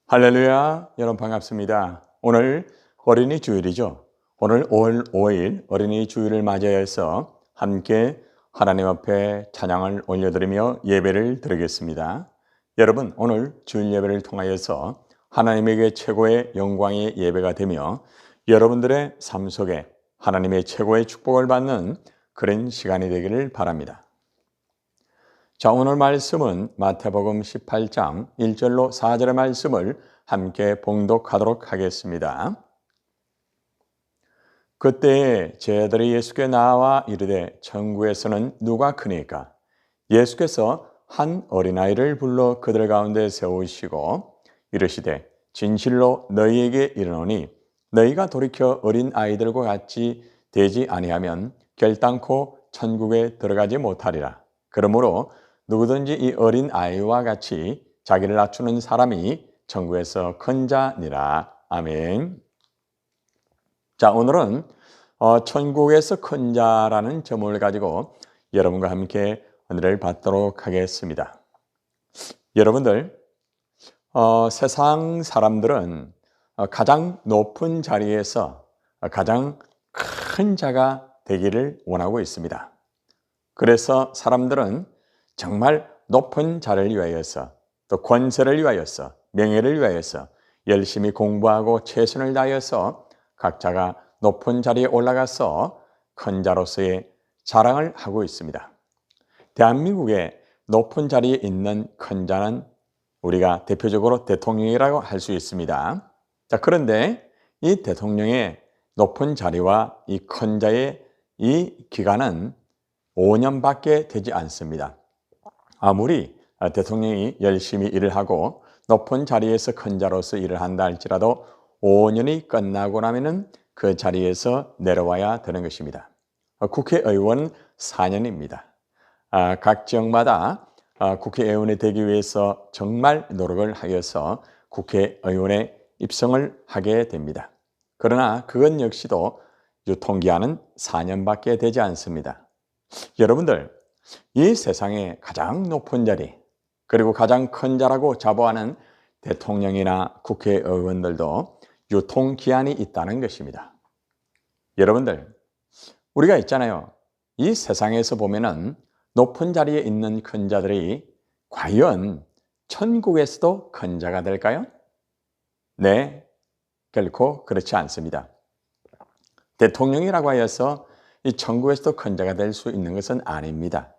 할렐루야, 여러분 반갑습니다. 오늘 어린이 주일이죠. 오늘 5월 5일 어린이 주일을 맞이해서 함께 하나님 앞에 찬양을 올려드리며 예배를 드리겠습니다. 여러분, 오늘 주일 예배를 통하여서 하나님에게 최고의 영광의 예배가 되며 여러분들의 삶 속에 하나님의 최고의 축복을 받는 그런 시간이 되기를 바랍니다. 자, 오늘 말씀은 마태복음 18장 1절로 4절의 말씀을 함께 봉독하도록 하겠습니다. 그때에 제자들이 예수께 나와 이르되 천국에서는 누가 크니까? 예수께서 한 어린아이를 불러 그들 가운데 세우시고 이르시되 진실로 너희에게 이르노니 너희가 돌이켜 어린 아이들과 같이 되지 아니하면 결단코 천국에 들어가지 못하리라. 그러므로 누구든지 이 어린 아이와 같이 자기를 낮추는 사람이 천국에서 큰 자니라. 아멘. 자, 오늘은 천국에서 큰 자라는 제목을 가지고 여러분과 함께 은혜를 받도록 하겠습니다. 여러분들, 세상 사람들은 가장 높은 자리에서 가장 큰 자가 되기를 원하고 있습니다. 그래서 사람들은 정말 높은 자를 위하여서 또 권세를 위하여서 명예를 위하여서 열심히 공부하고 최선을 다하여서 각자가 높은 자리에 올라가서 큰 자로서의 자랑을 하고 있습니다. 대한민국의 높은 자리에 있는 큰 자는 우리가 대표적으로 대통령이라고 할 수 있습니다. 자, 그런데 이 대통령의 높은 자리와 이 큰 자의 이 기간은 5년밖에 되지 않습니다. 아무리 대통령이 열심히 일을 하고 높은 자리에서 큰 자로서 일을 한다 할지라도 5년이 끝나고 나면은 그 자리에서 내려와야 되는 것입니다. 국회의원은 4년입니다. 각 지역마다 국회의원이 되기 위해서 정말 노력을 하여서 국회의원에 입성을 하게 됩니다. 그러나 그건 역시도 유통기한은 4년밖에 되지 않습니다. 여러분들, 이 세상의 가장 높은 자리, 그리고 가장 큰 자라고 자부하는 대통령이나 국회의원들도 유통기한이 있다는 것입니다. 여러분들, 우리가 있잖아요. 이 세상에서 보면은 높은 자리에 있는 큰 자들이 과연 천국에서도 큰 자가 될까요? 네, 결코 그렇지 않습니다. 대통령이라고 하여서 이 천국에서도 큰 자가 될 수 있는 것은 아닙니다.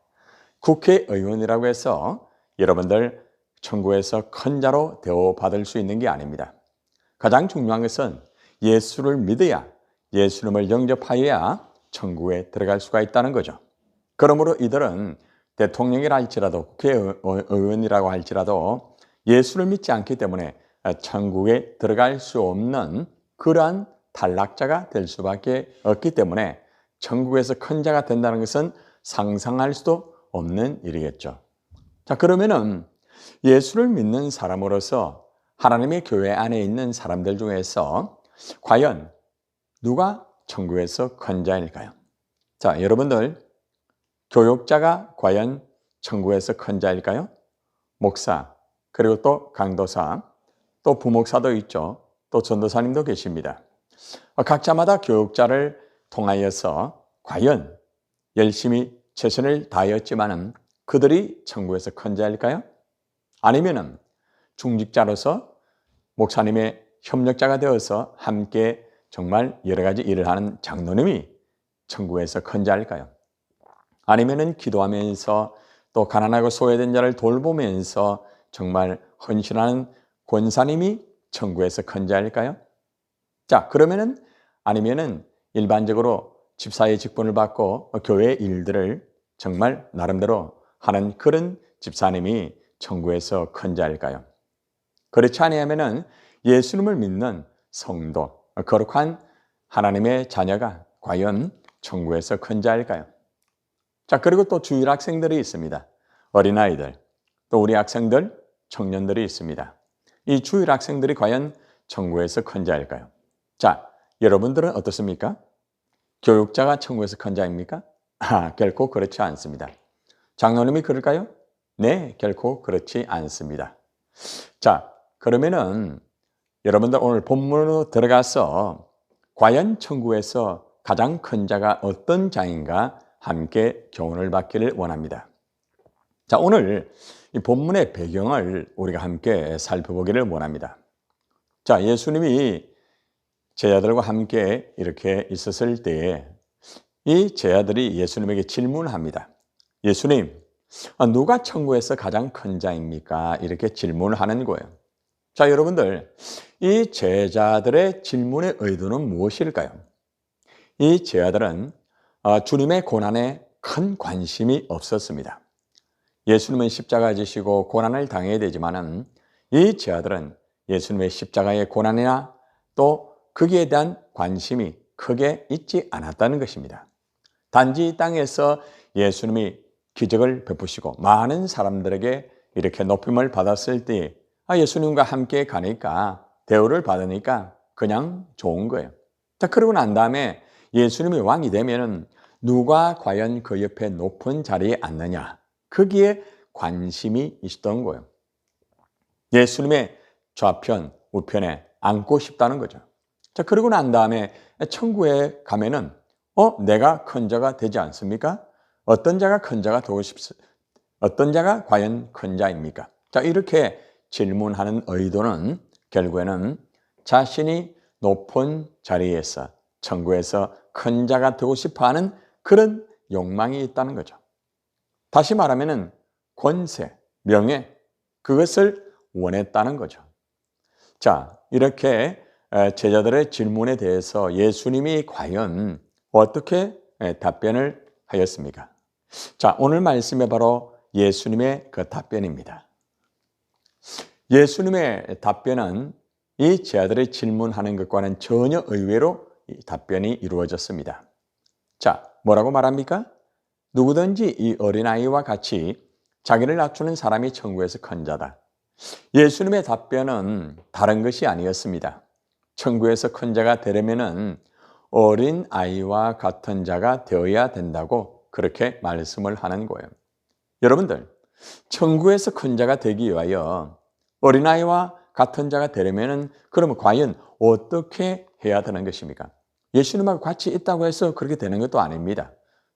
국회의원이라고 해서 여러분들 천국에서 큰 자로 대우받을 수 있는 게 아닙니다. 가장 중요한 것은 예수를 믿어야, 예수님을 영접하여야 천국에 들어갈 수가 있다는 거죠. 그러므로 이들은 대통령이라 할지라도 국회의원이라고 할지라도 예수를 믿지 않기 때문에 천국에 들어갈 수 없는 그러한 탈락자가 될 수밖에 없기 때문에 천국에서 큰 자가 된다는 것은 상상할 수도 없는 일이겠죠. 자, 그러면은 예수를 믿는 사람으로서 하나님의 교회 안에 있는 사람들 중에서 과연 누가 천국에서 큰 자일까요? 자, 여러분들, 교육자가 과연 천국에서 큰 자일까요? 목사, 그리고 또 강도사, 또 부목사도 있죠. 또 전도사님도 계십니다. 각자마다 교육자를 통하여서 과연 열심히 최선을 다하였지만은 그들이 천국에서 큰 자일까요? 아니면은 중직자로서 목사님의 협력자가 되어서 함께 정말 여러 가지 일을 하는 장로님이 천국에서 큰 자일까요? 아니면은 기도하면서 또 가난하고 소외된 자를 돌보면서 정말 헌신하는 권사님이 천국에서 큰 자일까요? 자, 그러면은 아니면은 일반적으로 집사의 직분을 받고 교회 일들을 정말 나름대로 하는 그런 집사님이 천국에서 큰 자일까요? 그렇지 아니하면은 예수님을 믿는 성도, 거룩한 하나님의 자녀가 과연 천국에서 큰 자일까요? 자, 그리고 또 주일 학생들이 있습니다. 어린아이들, 또 우리 학생들, 청년들이 있습니다. 이 주일 학생들이 과연 천국에서 큰 자일까요? 자, 여러분들은 어떻습니까? 교육자가 천국에서 큰 자입니까? 결코 그렇지 않습니다. 장로님이 그럴까요? 네, 결코 그렇지 않습니다. 자, 그러면은 여러분들 오늘 본문으로 들어가서 과연 천국에서 가장 큰 자가 어떤 자인가 함께 교훈을 받기를 원합니다. 자, 오늘 이 본문의 배경을 우리가 함께 살펴보기를 원합니다. 자, 예수님이 제자들과 함께 이렇게 있었을 때에 이 제자들이 예수님에게 질문합니다. 예수님, 누가 천국에서 가장 큰 자입니까? 이렇게 질문을 하는 거예요. 자, 여러분들, 이 제자들의 질문의 의도는 무엇일까요? 이 제자들은 주님의 고난에 큰 관심이 없었습니다. 예수님은 십자가 지시고 고난을 당해야 되지만은 이 제자들은 예수님의 십자가의 고난이나 또 거기에 대한 관심이 크게 있지 않았다는 것입니다. 단지 이 땅에서 예수님이 기적을 베푸시고 많은 사람들에게 이렇게 높임을 받았을 때 예수님과 함께 가니까 대우를 받으니까 그냥 좋은 거예요. 자, 그러고 난 다음에 예수님이 왕이 되면은 누가 과연 그 옆에 높은 자리에 앉느냐, 거기에 관심이 있었던 거예요. 예수님의 좌편, 우편에 앉고 싶다는 거죠. 자, 그러고 난 다음에 천국에 가면은 내가 큰 자가 되지 않습니까? 어떤 자가 큰 자가 되고 어떤 자가 과연 큰 자입니까? 자, 이렇게 질문하는 의도는 결국에는 자신이 높은 자리에서 천국에서 큰 자가 되고 싶어하는 그런 욕망이 있다는 거죠. 다시 말하면은 권세, 명예, 그것을 원했다는 거죠. 자, 이렇게 제자들의 질문에 대해서 예수님이 과연 어떻게 답변을 하였습니까? 자, 오늘 말씀에 바로 예수님의 그 답변입니다. 예수님의 답변은 이 제자들의 질문하는 것과는 전혀 의외로 답변이 이루어졌습니다. 자, 뭐라고 말합니까? 누구든지 이 어린아이와 같이 자기를 낮추는 사람이 천국에서 큰 자다. 예수님의 답변은 다른 것이 아니었습니다. 천국에서 큰 자가 되려면은 어린아이와 같은 자가 되어야 된다고 그렇게 말씀을 하는 거예요. 여러분들, 천국에서 큰 자가 되기 위하여 어린아이와 같은 자가 되려면은 그러면 과연 어떻게 해야 되는 것입니까? 예수님하고 같이 있다고 해서 그렇게 되는 것도 아닙니다.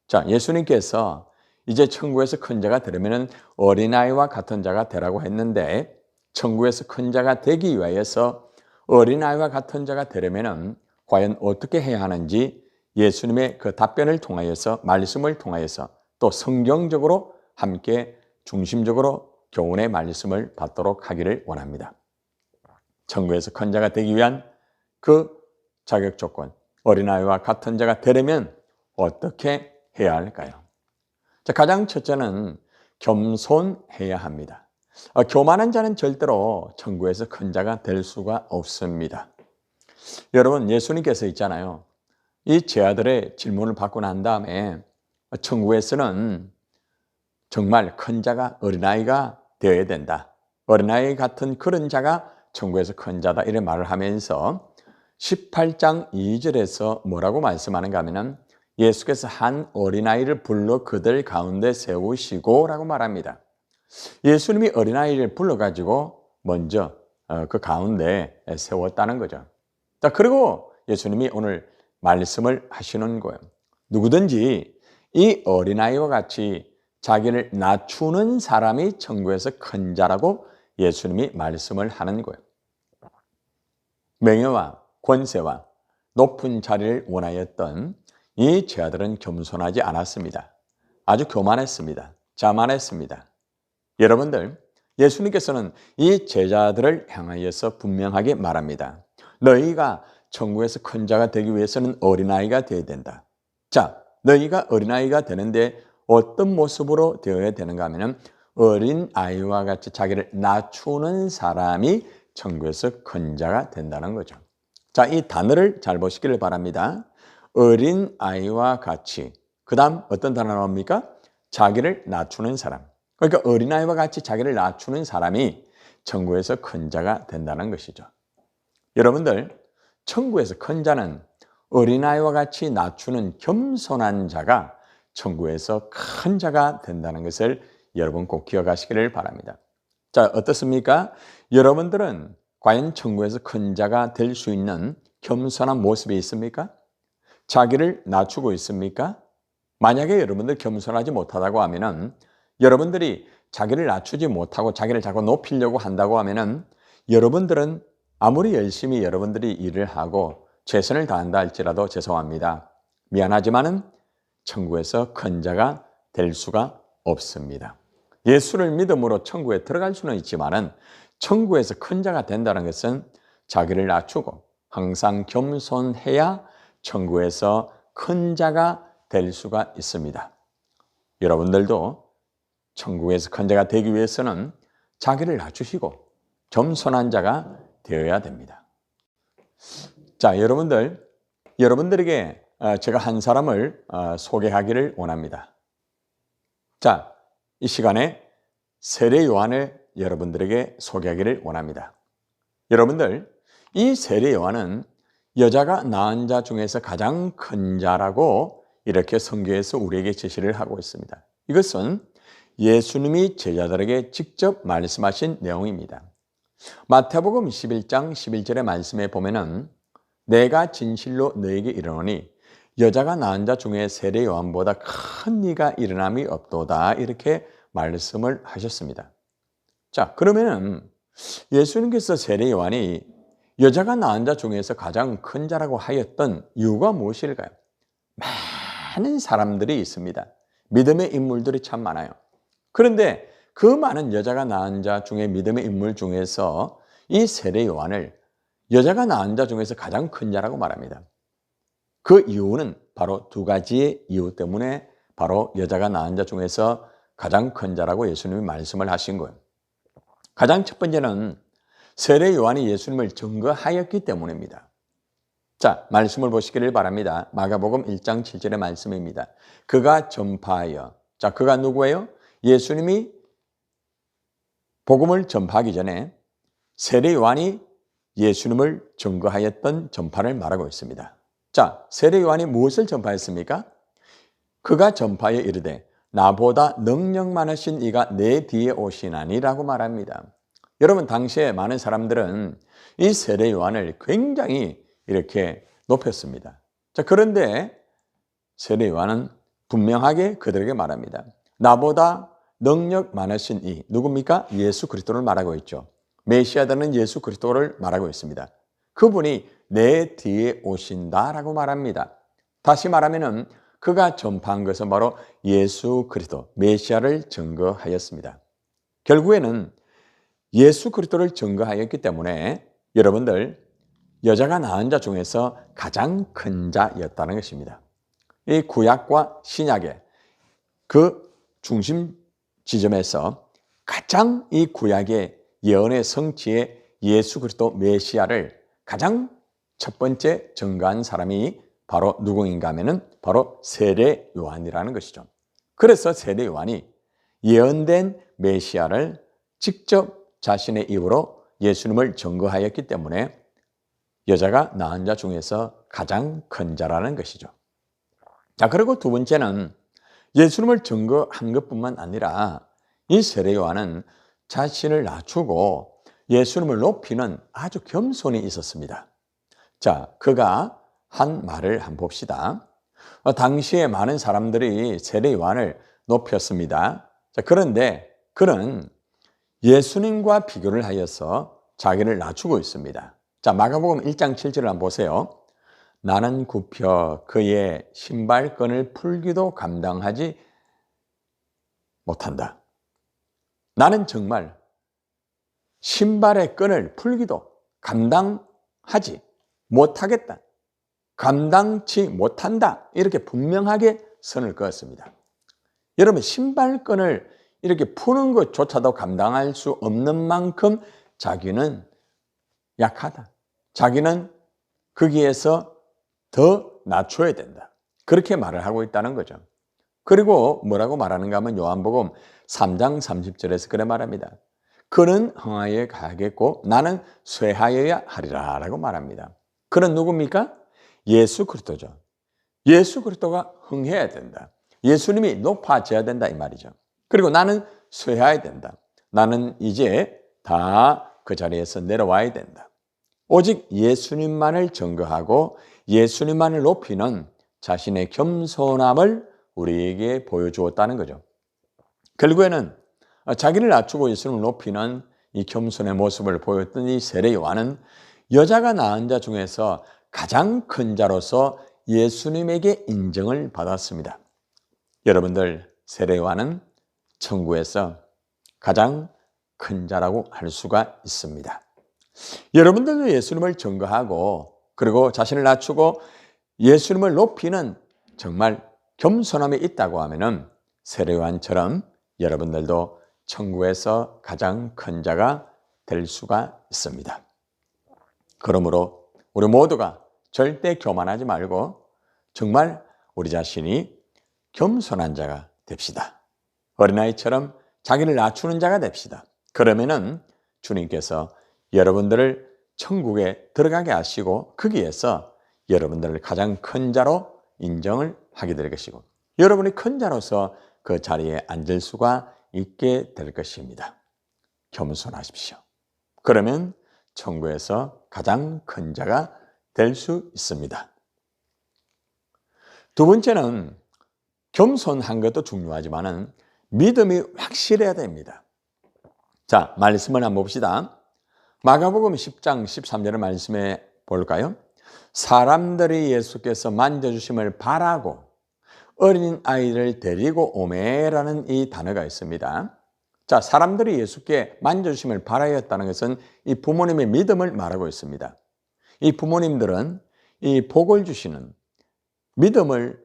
자, 예수님께서 이제 천국에서 큰 자가 되려면 어린아이와 같은 자가 되라고 했는데 천국에서 큰 자가 되기 위해서 어린아이와 같은 자가 되려면 과연 어떻게 해야 하는지 예수님의 그 답변을 통하여서 말씀을 통하여서 또 성경적으로 함께 중심적으로 교훈의 말씀을 받도록 하기를 원합니다. 천국에서 큰 자가 되기 위한 그 자격 조건, 어린아이와 같은 자가 되려면 어떻게 해야 할까요? 자, 가장 첫째는 겸손해야 합니다. 교만한 자는 절대로 천국에서 큰 자가 될 수가 없습니다. 여러분, 예수님께서 있잖아요. 이 제자들의 질문을 받고 난 다음에 천국에서는 정말 큰 자가 어린아이가 되어야 된다. 어린아이 같은 그런 자가 천국에서 큰 자다. 이런 말을 하면서 18장 2절에서 뭐라고 말씀하는가 하면은 예수께서 한 어린아이를 불러 그들 가운데 세우시고 라고 말합니다. 예수님이 어린아이를 불러가지고 먼저 그 가운데 세웠다는 거죠. 자, 그리고 예수님이 오늘 말씀을 하시는 거예요. 누구든지 이 어린아이와 같이 자기를 낮추는 사람이 천국에서 큰 자라고 예수님이 말씀을 하는 거예요. 명예와 권세와 높은 자리를 원하였던 이 제자들은 겸손하지 않았습니다. 아주 교만했습니다. 자만했습니다. 여러분들, 예수님께서는 이 제자들을 향하여서 분명하게 말합니다. 너희가 천국에서 큰 자가 되기 위해서는 어린아이가 되어야 된다. 자, 너희가 어린아이가 되는데 어떤 모습으로 되어야 되는가 하면 어린아이와 같이 자기를 낮추는 사람이 천국에서 큰 자가 된다는 거죠. 자, 이 단어를 잘 보시기를 바랍니다. 어린아이와 같이, 그 다음 어떤 단어 나옵니까? 자기를 낮추는 사람. 그러니까 어린아이와 같이 자기를 낮추는 사람이 천국에서 큰 자가 된다는 것이죠. 여러분들, 천국에서 큰 자는 어린아이와 같이 낮추는 겸손한 자가 천국에서 큰 자가 된다는 것을 여러분 꼭 기억하시기를 바랍니다. 자, 어떻습니까? 여러분들은 과연 천국에서 큰 자가 될 수 있는 겸손한 모습이 있습니까? 자기를 낮추고 있습니까? 만약에 여러분들 겸손하지 못하다고 하면은 여러분들이 자기를 낮추지 못하고 자기를 자꾸 높이려고 한다고 하면은 여러분들은 아무리 열심히 여러분들이 일을 하고 최선을 다한다 할지라도 죄송합니다. 미안하지만은 천국에서 큰 자가 될 수가 없습니다. 예수를 믿음으로 천국에 들어갈 수는 있지만은 천국에서 큰 자가 된다는 것은 자기를 낮추고 항상 겸손해야 천국에서 큰 자가 될 수가 있습니다. 여러분들도 천국에서 큰 자가 되기 위해서는 자기를 낮추시고 겸손한 자가 되어야 됩니다. 자, 여러분들에게 제가 한 사람을 소개하기를 원합니다. 자, 이 시간에 세례 요한을 여러분들에게 소개하기를 원합니다. 여러분들, 이 세례 요한은 여자가 낳은 자 중에서 가장 큰 자라고 이렇게 성경에서 우리에게 제시를 하고 있습니다. 이것은 예수님이 제자들에게 직접 말씀하신 내용입니다. 마태복음 21장 11절의 말씀에 보면은 내가 진실로 너에게 이르노니 여자가 낳은 자 중에 세례 요한보다 큰 이가 일어남이 없도다 이렇게 말씀을 하셨습니다. 자, 그러면은 예수님께서 세례 요한이 여자가 낳은 자 중에서 가장 큰 자라고 하였던 이유가 무엇일까요? 많은 사람들이 있습니다. 믿음의 인물들이 참 많아요. 그런데 그 많은 여자가 낳은 자 중에 믿음의 인물 중에서 이 세례 요한을 여자가 낳은 자 중에서 가장 큰 자라고 말합니다. 그 이유는 바로 두 가지의 이유 때문에 바로 여자가 낳은 자 중에서 가장 큰 자라고 예수님이 말씀을 하신 거예요. 가장 첫 번째는 세례 요한이 예수님을 증거하였기 때문입니다. 자, 말씀을 보시기를 바랍니다. 마가복음 1장 7절의 말씀입니다. 그가 전파하여, 자, 그가 누구예요? 예수님이 복음을 전파하기 전에 세례 요한이 예수님을 증거하였던 전파를 말하고 있습니다. 자, 세례 요한이 무엇을 전파했습니까? 그가 전파에 이르되 나보다 능력 많으신 이가 내 뒤에 오시나니라고 말합니다. 여러분, 당시에 많은 사람들은 이 세례 요한을 굉장히 이렇게 높였습니다. 자, 그런데 세례 요한은 분명하게 그들에게 말합니다. 나보다 능력 많으신 이 누굽니까? 예수 그리스도를 말하고 있죠. 메시아다는 예수 그리스도를 말하고 있습니다. 그분이 내 뒤에 오신다라고 말합니다. 다시 말하면은 그가 전파한 것은 바로 예수 그리스도, 메시아를 증거하였습니다. 결국에는 예수 그리스도를 증거하였기 때문에 여러분들 여자가 낳은 자 중에서 가장 큰 자였다는 것입니다. 이 구약과 신약의 그 중심 지점에서 가장 이 구약의 예언의 성취의 예수 그리스도 메시아를 가장 첫 번째 증거한 사람이 바로 누구인가 하면은 바로 세례 요한이라는 것이죠. 그래서 세례 요한이 예언된 메시아를 직접 자신의 입으로 예수님을 증거하였기 때문에 여자가 낳은 자 중에서 가장 큰 자라는 것이죠. 자, 그리고 두 번째는 예수님을 증거한 것뿐만 아니라 이 세례 요한은 자신을 낮추고 예수님을 높이는 아주 겸손이 있었습니다. 자, 그가 한 말을 한번 봅시다. 당시에 많은 사람들이 세례 요한을 높였습니다. 자, 그런데 그는 예수님과 비교를 하여서 자기를 낮추고 있습니다. 자, 마가복음 1장 7절을 한번 보세요. 나는 굽혀 그의 신발끈을 풀기도 감당하지 못한다. 나는 정말 신발의 끈을 풀기도 감당하지 못하겠다. 감당치 못한다. 이렇게 분명하게 선을 그었습니다. 여러분, 신발끈을 이렇게 푸는 것조차도 감당할 수 없는 만큼 자기는 약하다. 자기는 거기에서 더 낮춰야 된다. 그렇게 말을 하고 있다는 거죠. 그리고 뭐라고 말하는가 하면 요한복음 3장 30절에서 그래 말합니다. 그는 흥하에 가겠고 나는 쇠하여야 하리라 라고 말합니다. 그는 누굽니까? 예수 그리스도죠. 예수 그리스도가 흥해야 된다. 예수님이 높아져야 된다 이 말이죠. 그리고 나는 쇠해야 된다. 나는 이제 다 그 자리에서 내려와야 된다. 오직 예수님만을 증거하고 예수님만을 높이는 자신의 겸손함을 우리에게 보여주었다는 거죠. 결국에는 자기를 낮추고 예수님을 높이는 이 겸손의 모습을 보였던 이 세례 요한은 여자가 낳은 자 중에서 가장 큰 자로서 예수님에게 인정을 받았습니다. 여러분들, 세례 요한은 천국에서 가장 큰 자라고 할 수가 있습니다. 여러분들도 예수님을 증거하고 그리고 자신을 낮추고 예수님을 높이는 정말 겸손함이 있다고 하면은 세례 요한처럼 여러분들도 천국에서 가장 큰 자가 될 수가 있습니다. 그러므로 우리 모두가 절대 교만하지 말고 정말 우리 자신이 겸손한 자가 됩시다. 어린아이처럼 자기를 낮추는 자가 됩시다. 그러면은 주님께서 여러분들을 천국에 들어가게 하시고 거기에서 여러분들을 가장 큰 자로 인정을 하게 될 것이고 여러분이 큰 자로서 그 자리에 앉을 수가 있게 될 것입니다. 겸손하십시오. 그러면 천국에서 가장 큰 자가 될 수 있습니다. 두 번째는 겸손한 것도 중요하지만은 믿음이 확실해야 됩니다. 자, 말씀을 한번 봅시다. 마가복음 10장 13절의 말씀에 볼까요? 사람들이 예수께서 만져주심을 바라고 어린 아이를 데리고 오매라는 이 단어가 있습니다. 자, 사람들이 예수께 만져주심을 바라였다는 것은 이 부모님의 믿음을 말하고 있습니다. 이 부모님들은 이 복을 주시는 믿음을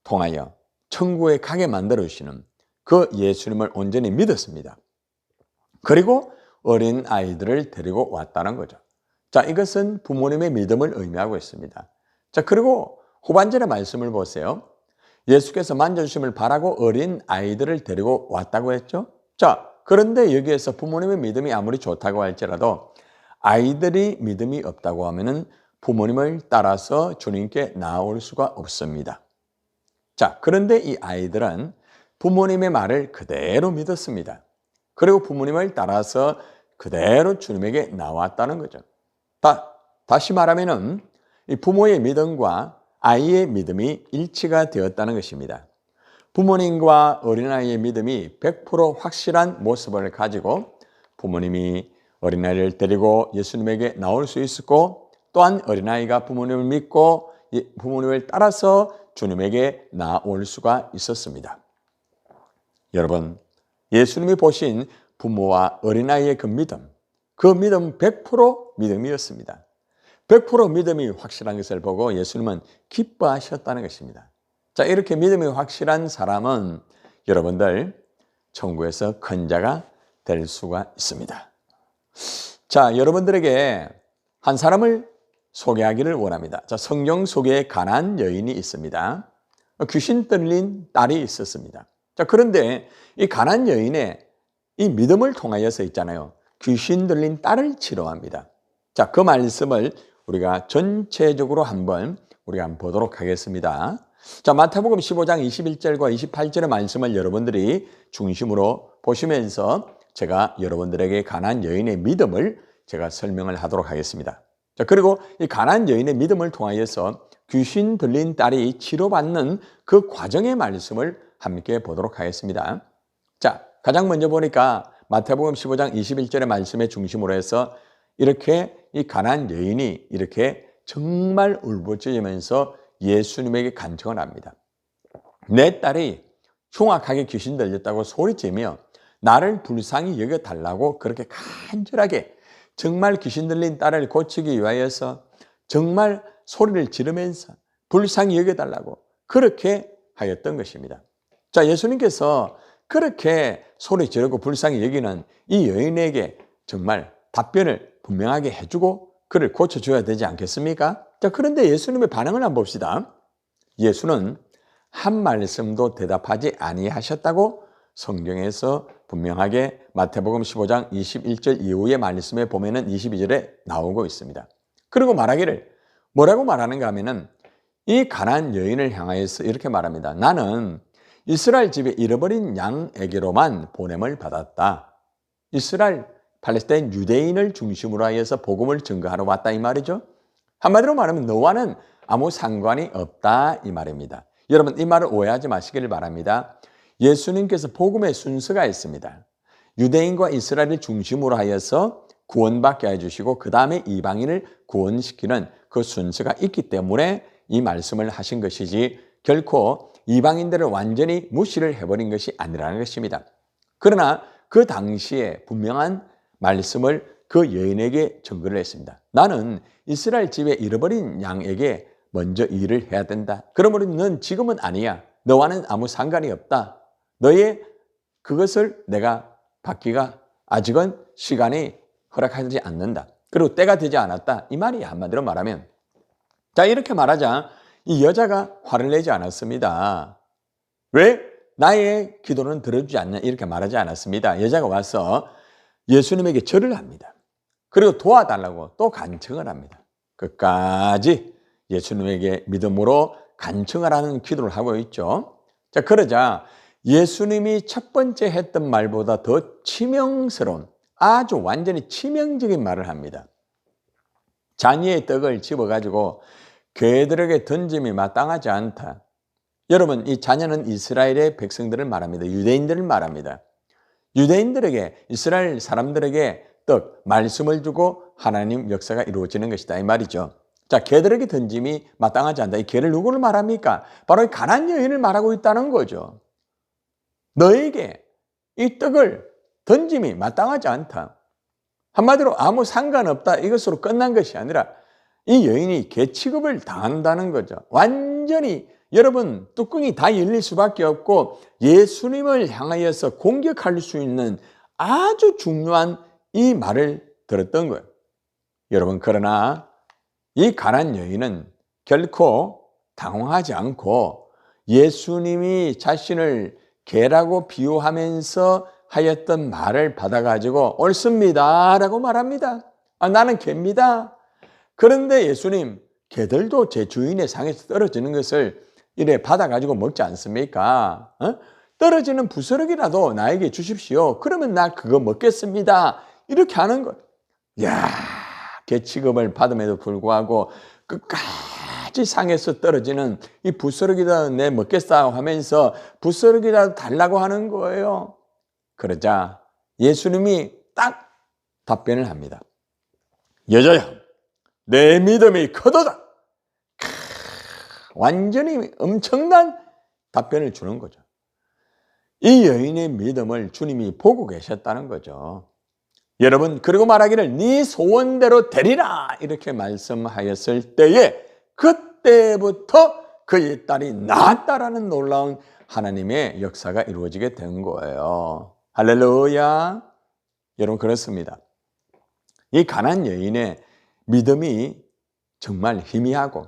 통하여 천국에 가게 만들어 주시는 그 예수님을 온전히 믿었습니다. 그리고 어린 아이들을 데리고 왔다는 거죠. 자, 이것은 부모님의 믿음을 의미하고 있습니다. 자, 그리고 후반절의 말씀을 보세요. 예수께서 만져주심을 바라고 어린 아이들을 데리고 왔다고 했죠. 자, 그런데 여기에서 부모님의 믿음이 아무리 좋다고 할지라도 아이들이 믿음이 없다고 하면은 부모님을 따라서 주님께 나올 수가 없습니다. 자, 그런데 이 아이들은 부모님의 말을 그대로 믿었습니다. 그리고 부모님을 따라서 그대로 주님에게 나왔다는 거죠. 다시 말하면은 이 부모의 믿음과 아이의 믿음이 일치가 되었다는 것입니다. 부모님과 어린아이의 믿음이 100% 확실한 모습을 가지고 부모님이 어린아이를 데리고 예수님에게 나올 수 있었고 또한 어린아이가 부모님을 믿고 부모님을 따라서 주님에게 나올 수가 있었습니다. 여러분, 예수님이 보신 부모와 어린아이의 그 믿음 100% 믿음이었습니다. 100% 믿음이 확실한 것을 보고 예수님은 기뻐하셨다는 것입니다. 자, 이렇게 믿음이 확실한 사람은 여러분들 천국에서 큰 자가 될 수가 있습니다. 자, 여러분들에게 한 사람을 소개하기를 원합니다. 자, 성경 속에 가난한 여인이 있습니다. 귀신 들린 딸이 있었습니다. 자, 그런데 이 가난한 여인의 이 믿음을 통하여서 있잖아요. 귀신 들린 딸을 치료합니다. 자, 그 말씀을 우리가 전체적으로 한번 보도록 하겠습니다. 자, 마태복음 15장 21절과 28절의 말씀을 여러분들이 중심으로 보시면서 제가 여러분들에게 가난한 여인의 믿음을 제가 설명을 하도록 하겠습니다. 자, 그리고 이 가난한 여인의 믿음을 통하여서 귀신 들린 딸이 치료받는 그 과정의 말씀을 함께 보도록 하겠습니다. 자, 가장 먼저 보니까 마태복음 15장 21절의 말씀의 중심으로 해서 이렇게 이 가난한 여인이 이렇게 정말 울부짖으면서 예수님에게 간청을 합니다. 내 딸이 흉악하게 귀신 들렸다고 소리치며 나를 불쌍히 여겨달라고 그렇게 간절하게 정말 귀신 들린 딸을 고치기 위하여서 정말 소리를 지르면서 불쌍히 여겨달라고 그렇게 하였던 것입니다. 자, 예수님께서 그렇게 소리 지르고 불쌍히 여기는 이 여인에게 정말 답변을 분명하게 해주고 그를 고쳐줘야 되지 않겠습니까? 자, 그런데 예수님의 반응을 한번 봅시다. 예수는 한 말씀도 대답하지 아니하셨다고 성경에서 분명하게 마태복음 15장 21절 이후의 말씀에 보면은 22절에 나오고 있습니다. 그리고 말하기를 뭐라고 말하는가 하면은 이 가난한 여인을 향하여서 이렇게 말합니다. 나는 이스라엘 집에 잃어버린 양에게로만 보냄을 받았다. 이스라엘, 팔레스타인 유대인을 중심으로 하여서 복음을 증거하러 왔다 이 말이죠. 한마디로 말하면 너와는 아무 상관이 없다 이 말입니다. 여러분 이 말을 오해하지 마시기를 바랍니다. 예수님께서 복음의 순서가 있습니다. 유대인과 이스라엘을 중심으로 하여서 구원받게 해주시고 그 다음에 이방인을 구원시키는 그 순서가 있기 때문에 이 말씀을 하신 것이지 결코 이방인들을 완전히 무시를 해버린 것이 아니라는 것입니다. 그러나 그 당시에 분명한 말씀을 그 여인에게 전거를 했습니다. 나는 이스라엘 집에 잃어버린 양에게 먼저 일을 해야 된다. 그러므로 넌 지금은 아니야. 너와는 아무 상관이 없다. 너의 그것을 내가 받기가 아직은 시간이 허락하지 않는다. 그리고 때가 되지 않았다. 이 말이 한마디로 말하면 자 이렇게 말하자 이 여자가 화를 내지 않았습니다. 왜? 나의 기도는 들어주지 않냐 이렇게 말하지 않았습니다. 여자가 와서 예수님에게 절을 합니다. 그리고 도와달라고 또 간청을 합니다. 끝까지 예수님에게 믿음으로 간청을 하는 기도를 하고 있죠. 자 그러자 예수님이 첫 번째 했던 말보다 더 치명스러운 아주 완전히 치명적인 말을 합니다. 잔이의 떡을 집어가지고 개들에게 던짐이 마땅하지 않다. 여러분 이 자녀는 이스라엘의 백성들을 말합니다. 유대인들을 말합니다. 유대인들에게 이스라엘 사람들에게 떡 말씀을 주고 하나님 역사가 이루어지는 것이다 이 말이죠. 자 개들에게 던짐이 마땅하지 않다. 이 개를 누구를 말합니까? 바로 이 가난한 여인을 말하고 있다는 거죠. 너에게 이 떡을 던짐이 마땅하지 않다. 한마디로 아무 상관없다 이것으로 끝난 것이 아니라 이 여인이 개 취급을 당한다는 거죠. 완전히 여러분 뚜껑이 다 열릴 수밖에 없고 예수님을 향하여서 공격할 수 있는 아주 중요한 이 말을 들었던 거예요. 여러분 그러나 이 가난한 여인은 결코 당황하지 않고 예수님이 자신을 개라고 비유하면서 하였던 말을 받아가지고 옳습니다 라고 말합니다. 나는 개입니다. 그런데 예수님 개들도 제 주인의 상에서 떨어지는 것을 이래 받아가지고 먹지 않습니까? 떨어지는 부스러기라도 나에게 주십시오. 그러면 나 그거 먹겠습니다. 이렇게 하는 거예요. 이야, 개 취급을 받음에도 불구하고 끝까지 상에서 떨어지는 이 부스러기라도 내 먹겠다 하면서 부스러기라도 달라고 하는 거예요. 그러자 예수님이 딱 답변을 합니다. 여자야, 내 믿음이 크도다. 완전히 엄청난 답변을 주는 거죠. 이 여인의 믿음을 주님이 보고 계셨다는 거죠. 여러분 그리고 말하기를 네 소원대로 되리라 이렇게 말씀하였을 때에 그때부터 그의 딸이 나았다라는 놀라운 하나님의 역사가 이루어지게 된 거예요. 할렐루야. 여러분 그렇습니다. 이 가난한 여인의 믿음이 정말 희미하고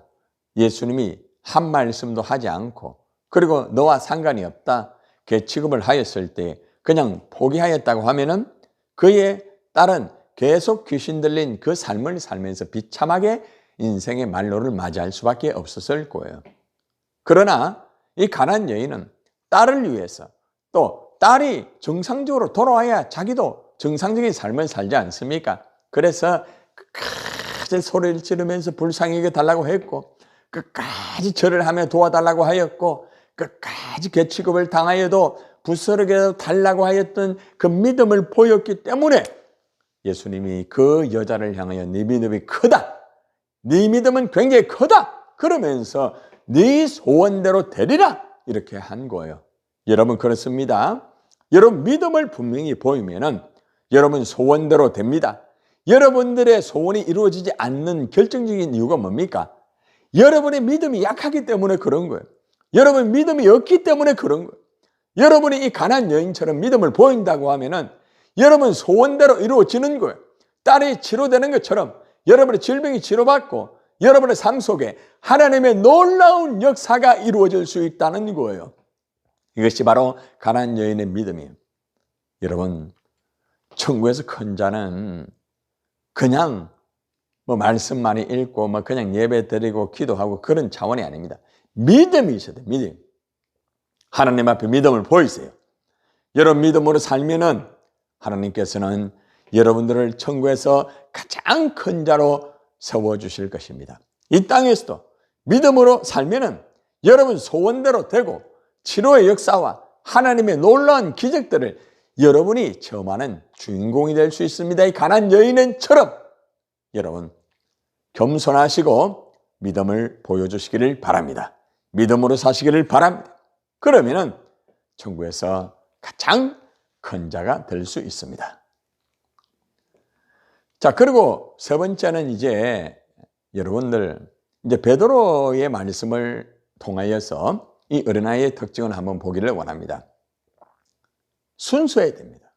예수님이 한 말씀도 하지 않고 그리고 너와 상관이 없다 개 취급을 하였을 때 그냥 포기하였다고 하면은 그의 딸은 계속 귀신 들린 그 삶을 살면서 비참하게 인생의 말로를 맞이할 수밖에 없었을 거예요. 그러나 이 가난한 여인은 딸을 위해서 또 딸이 정상적으로 돌아와야 자기도 정상적인 삶을 살지 않습니까? 그래서 끝까지 소리를 지르면서 불쌍하게 달라고 했고 끝까지 절을 하며 도와달라고 하였고 끝까지 개 취급을 당하여도 부스러기라도 달라고 하였던 그 믿음을 보였기 때문에 예수님이 그 여자를 향하여 네 믿음이 크다. 네 믿음은 굉장히 크다. 그러면서 네 소원대로 되리라. 이렇게 한 거예요. 여러분 그렇습니다. 여러분 믿음을 분명히 보이면은 여러분 소원대로 됩니다. 여러분들의 소원이 이루어지지 않는 결정적인 이유가 뭡니까? 여러분의 믿음이 약하기 때문에 그런 거예요. 여러분 믿음이 없기 때문에 그런 거예요. 여러분이 이 가난한 여인처럼 믿음을 보인다고 하면은 여러분 소원대로 이루어지는 거예요. 딸이 치료되는 것처럼 여러분의 질병이 치료받고 여러분의 삶 속에 하나님의 놀라운 역사가 이루어질 수 있다는 거예요. 이것이 바로 가난한 여인의 믿음이에요. 여러분 천국에서 큰 자는 그냥 말씀 많이 읽고 그냥 예배 드리고 기도하고 그런 차원이 아닙니다. 믿음이 있어야 돼요. 믿음. 하나님 앞에 믿음을 보이세요. 여러분 믿음으로 살면은 하나님께서는 여러분들을 천국에서 가장 큰 자로 세워주실 것입니다. 이 땅에서도 믿음으로 살면은 여러분 소원대로 되고 치료의 역사와 하나님의 놀라운 기적들을 여러분이 체험하는 주인공이 될 수 있습니다. 이 가난안 여인처럼 여러분 겸손하시고 믿음을 보여주시기를 바랍니다. 믿음으로 사시기를 바랍니다. 그러면은 천국에서 가장 큰 자가 될 수 있습니다. 자, 그리고 세 번째는 이제 여러분들 이제 베드로의 말씀을 통하여서 이 어린아이의 특징을 한번 보기를 원합니다. 순수해야 됩니다.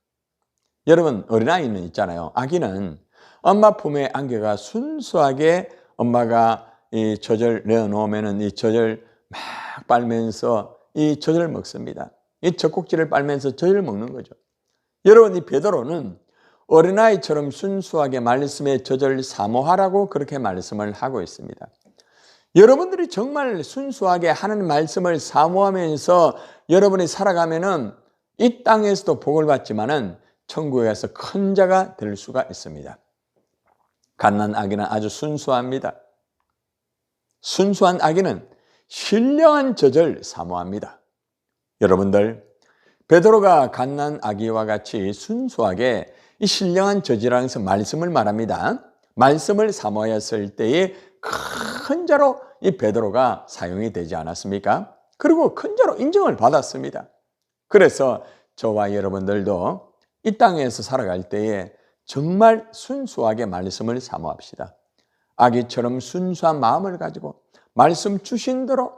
여러분 어린아이는 있잖아요. 아기는 엄마 품에 안겨가 순수하게 엄마가 이 젖을 내어놓으면은 이 젖을 막 빨면서 이 젖을 먹습니다. 이 젖꼭지를 빨면서 젖을 먹는 거죠. 여러분 이 베드로는 어린아이처럼 순수하게 말씀의 젖을 사모하라고 그렇게 말씀을 하고 있습니다. 여러분들이 정말 순수하게 하는 말씀을 사모하면서 여러분이 살아가면은 이 땅에서도 복을 받지만은 천국에서 큰 자가 될 수가 있습니다. 갓난 아기는 아주 순수합니다. 순수한 아기는 신령한 젖을 사모합니다. 여러분들 베드로가 갓난 아기와 같이 순수하게 이 신령한 젖이라는 것은 말씀을 말합니다. 말씀을 사모하였을 때에 큰 자로 이 베드로가 사용이 되지 않았습니까? 그리고 큰 자로 인정을 받았습니다. 그래서 저와 여러분들도 이 땅에서 살아갈 때에 정말 순수하게 말씀을 사모합시다. 아기처럼 순수한 마음을 가지고 말씀 주신 대로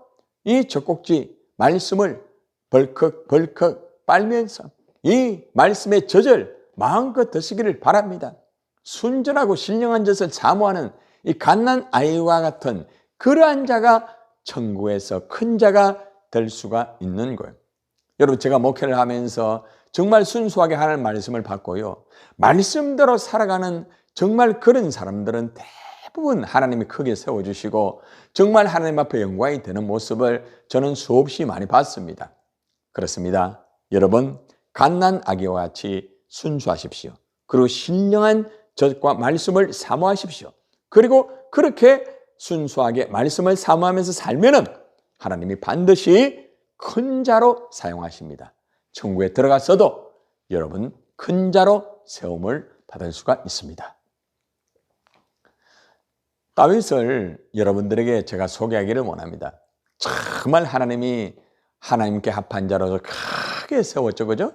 이 젖꼭지 말씀을 벌컥 빨면서 이 말씀의 젖을 마음껏 드시기를 바랍니다. 순전하고 신령한 젖을 사모하는 이 갓난 아이와 같은 그러한 자가 천국에서 큰 자가 될 수가 있는 거예요. 여러분 제가 목회를 하면서 정말 순수하게 하는 말씀을 받고요. 말씀대로 살아가는 정말 그런 사람들은 대부분 하나님이 크게 세워주시고 정말 하나님 앞에 영광이 되는 모습을 저는 수없이 많이 봤습니다. 그렇습니다. 여러분 갓난 아기와 같이 순수하십시오. 그리고 신령한 젖과 말씀을 사모하십시오. 그리고 그렇게 순수하게 말씀을 사모하면서 살면은 하나님이 반드시 큰 자로 사용하십니다. 천국에 들어갔어도 여러분 큰 자로 세움을 받을 수가 있습니다. 다윗을 여러분들에게 제가 소개하기를 원합니다. 정말 하나님이 하나님께 합한 자로서 크게 세웠죠, 그죠?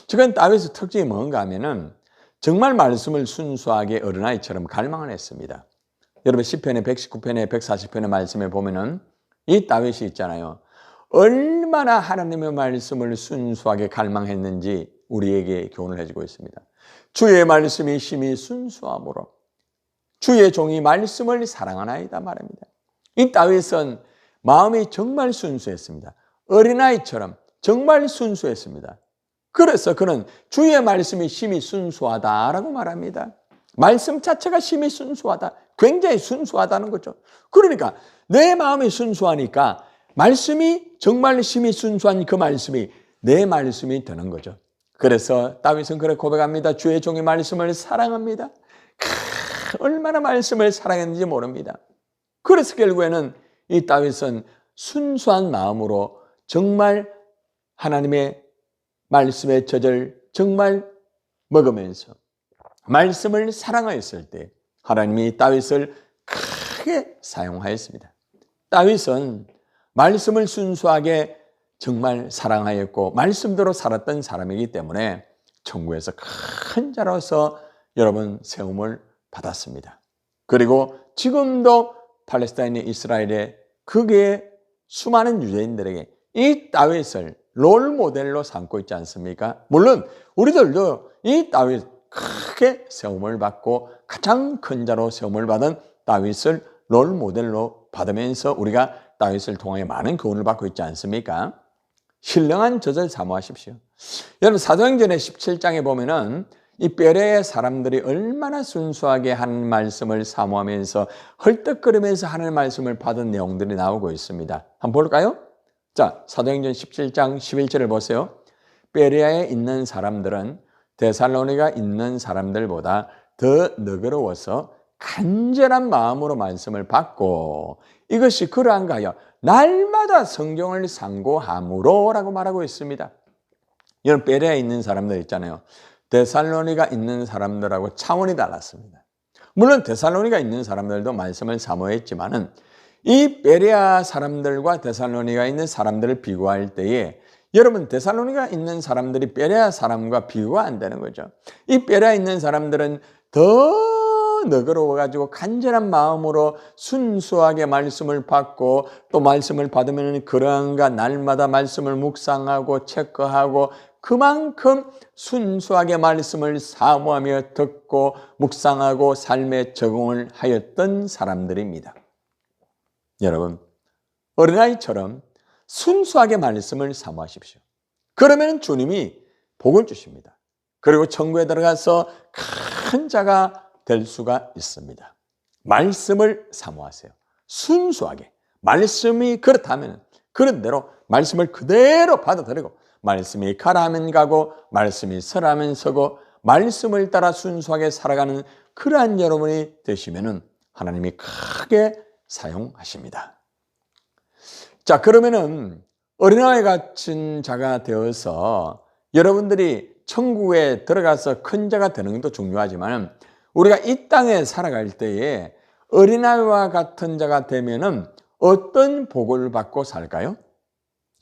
지금 다윗의 특징이 뭔가 하면은 정말 말씀을 순수하게 어린아이처럼 갈망을 했습니다. 여러분 시편의 119편에 140편의 말씀에 보면은 이 다윗이 있잖아요. 얼마나 하나님의 말씀을 순수하게 갈망했는지 우리에게 교훈을 해주고 있습니다. 주의 말씀이 심히 순수함으로 주의 종이 말씀을 사랑하나이다 말합니다. 이 다윗은 마음이 정말 순수했습니다. 어린아이처럼 정말 순수했습니다. 그래서 그는 주의 말씀이 심히 순수하다라고 말합니다. 말씀 자체가 심히 순수하다. 굉장히 순수하다는 거죠. 그러니까 내 마음이 순수하니까 말씀이 정말 심히 순수한 그 말씀이 내 말씀이 되는 거죠. 그래서 다윗은 그렇게 고백합니다. 주의 종의 말씀을 사랑합니다. 얼마나 말씀을 사랑했는지 모릅니다. 그래서 결국에는 이 다윗은 순수한 마음으로 정말 하나님의 말씀의 젖을 정말 먹으면서 말씀을 사랑하였을 때 하나님이 다윗을 크게 사용하였습니다. 다윗은 말씀을 순수하게 정말 사랑하였고 말씀대로 살았던 사람이기 때문에 천국에서 큰 자로서 여러분 세움을 받았습니다. 그리고 지금도 팔레스타인의 이스라엘의 극의 수많은 유대인들에게 이 다윗을 롤 모델로 삼고 있지 않습니까? 물론 우리들도 이 다윗 크게 세움을 받고 가장 큰 자로 세움을 받은 다윗을 롤 모델로 받으면서 우리가 다윗을 통해 많은 교훈을 받고 있지 않습니까? 신령한 젖을 사모하십시오. 여러분 사도행전의 17장에 보면은 이 베레의 사람들이 얼마나 순수하게 하는 말씀을 사모하면서 헐떡거리면서 하는 말씀을 받은 내용들이 나오고 있습니다. 한번 볼까요? 자, 사도행전 17장 11절을 보세요. 베레아에 있는 사람들은 데살로니가 있는 사람들보다 더 너그러워서 간절한 마음으로 말씀을 받고 이것이 그러한가 하여 날마다 성경을 상고함으로 라고 말하고 있습니다. 이런 베레아에 있는 사람들 있잖아요. 데살로니가 있는 사람들하고 차원이 달랐습니다. 물론 데살로니가 있는 사람들도 말씀을 사모했지만은 이 베레아 사람들과 데살로니가 있는 사람들을 비교할 때에 여러분 데살로니가 있는 사람들이 베레아 사람과 비교가 안 되는 거죠. 이 베레아 있는 사람들은 더 너그러워가지고 간절한 마음으로 순수하게 말씀을 받고 또 말씀을 받으면 그런가 날마다 말씀을 묵상하고 체크하고 그만큼 순수하게 말씀을 사모하며 듣고 묵상하고 삶에 적응을 하였던 사람들입니다. 여러분 어린아이처럼 순수하게 말씀을 사모하십시오. 그러면 주님이 복을 주십니다. 그리고 천국에 들어가서 큰 자가 될 수가 있습니다. 말씀을 사모하세요. 순수하게. 말씀이 그렇다면 그런 대로 말씀을 그대로 받아들이고 말씀이 가라 하면 가고 말씀이 서라 하면 서고 말씀을 따라 순수하게 살아가는 그러한 여러분이 되시면은 하나님이 크게 사용하십니다. 자, 그러면은 어린아이 같은 자가 되어서 여러분들이 천국에 들어가서 큰 자가 되는 것도 중요하지만 우리가 이 땅에 살아갈 때에 어린아이와 같은 자가 되면은 어떤 복을 받고 살까요?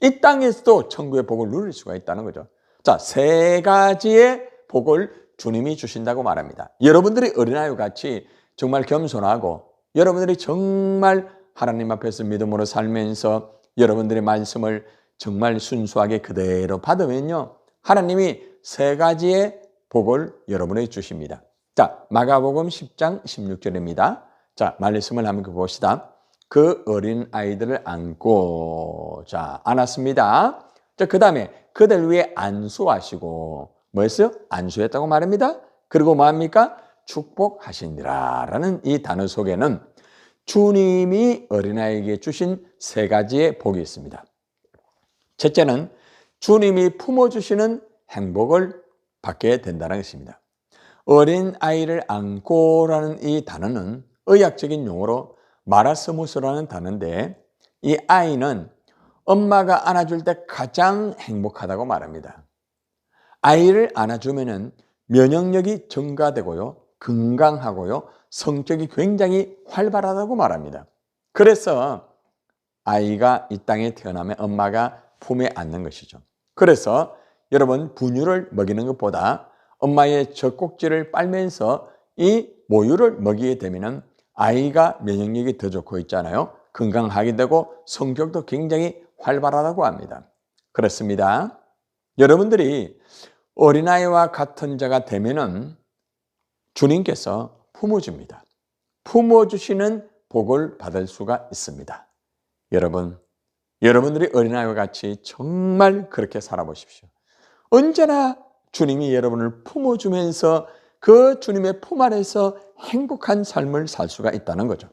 이 땅에서도 천국의 복을 누릴 수가 있다는 거죠. 자, 세 가지의 복을 주님이 주신다고 말합니다. 여러분들이 어린아이와 같이 정말 겸손하고 여러분들이 정말 하나님 앞에서 믿음으로 살면서 여러분들의 말씀을 정말 순수하게 그대로 받으면요. 하나님이 세 가지의 복을 여러분에게 주십니다. 자, 마가복음 10장 16절입니다. 자, 말씀을 한번 봅시다. 그 어린 아이들을 안고, 자, 안았습니다. 자, 그 다음에 그들 위에 안수하시고, 뭐였어요? 안수했다고 말합니다. 그리고 뭐합니까? 축복하시니라 라는 이 단어 속에는 주님이 어린아이에게 주신 세 가지의 복이 있습니다. 첫째는 주님이 품어주시는 행복을 받게 된다는 것입니다. 어린아이를 안고라는 이 단어는 의학적인 용어로 마라스무스라는 단어인데 이 아이는 엄마가 안아줄 때 가장 행복하다고 말합니다. 아이를 안아주면 면역력이 증가되고요. 건강하고요. 성격이 굉장히 활발하다고 말합니다. 그래서 아이가 이 땅에 태어나면 엄마가 품에 안는 것이죠. 그래서 여러분 분유를 먹이는 것보다 엄마의 젖꼭지를 빨면서 이 모유를 먹이게 되면 아이가 면역력이 더 좋고 있잖아요. 건강하게 되고 성격도 굉장히 활발하다고 합니다. 그렇습니다. 여러분들이 어린아이와 같은 자가 되면은 주님께서 품어줍니다. 품어주시는 복을 받을 수가 있습니다. 여러분들이 어린아이와 같이 정말 그렇게 살아보십시오. 언제나 주님이 여러분을 품어주면서 그 주님의 품 안에서 행복한 삶을 살 수가 있다는 거죠.